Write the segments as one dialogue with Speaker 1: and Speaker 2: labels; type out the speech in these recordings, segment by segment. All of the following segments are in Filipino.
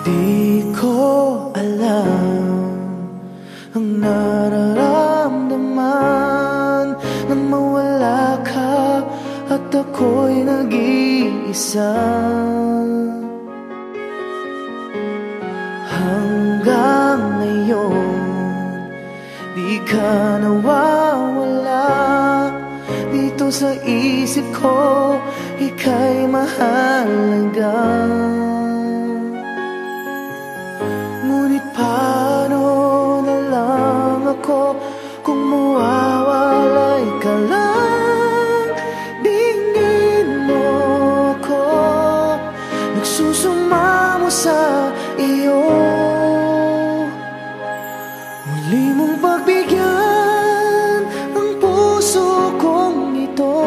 Speaker 1: Di ko alam ang nararamdaman nang mawala ka at ako'y nag-iisa. Hanggang ngayon di ka nawawala dito sa isip ko, ika'y mahalaga. Ngunit paano na lang ako kung mawawalay ka lang? Dinggin mo ako, nagsusumamo sa iyo. Muli mong pagbigyan ang puso kong ito,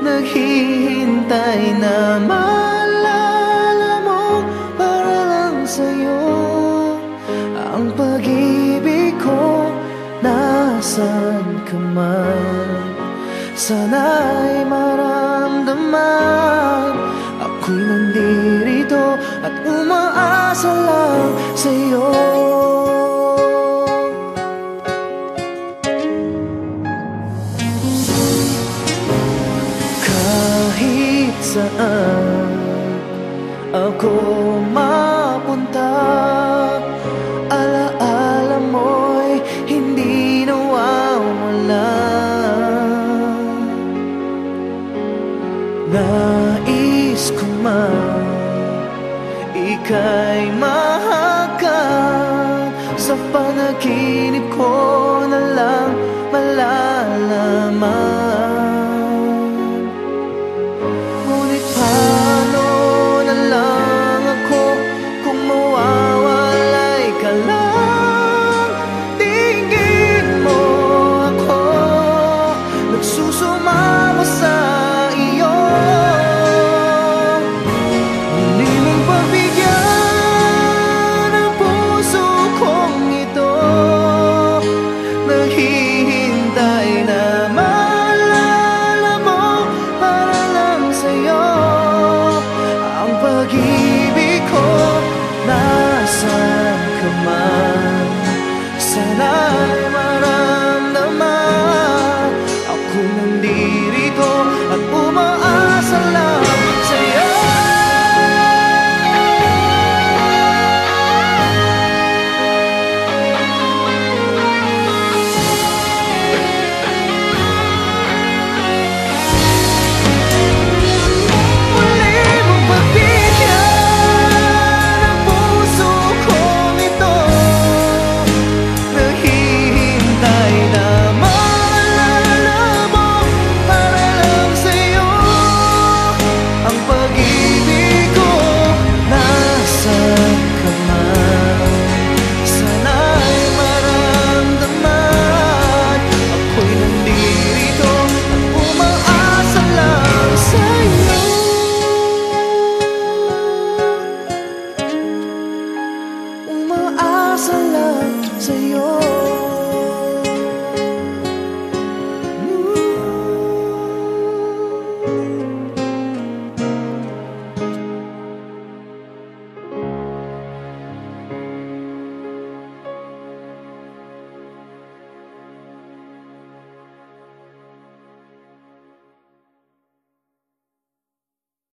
Speaker 1: naghihintay na maalala mo para lang sa'yo. Ang pag-ibig ko, nasan ka man, sana'y maramdaman. Ako'y nandirito at umaasa lang sa'yo. Kahit saan ako mapunta, alaala mo'y hindi nawawala. Nais ko man ika'y mahagkan, sa panaginip ko na lang malalaman. Ngunit paano na lang ako kung mawawalay ka lang? Tingin mo ako, nagsusumamo sa iyo. Muli mong pagbigyan ang puso kong ito, naghihintay na maalala mo para lang sa'yo. Ang pag-ibig ko, nasan ka man, sana'y maramdaman. Ako'y nandirito at umaasa lang sa'yo. Umaasa lang sa'yo.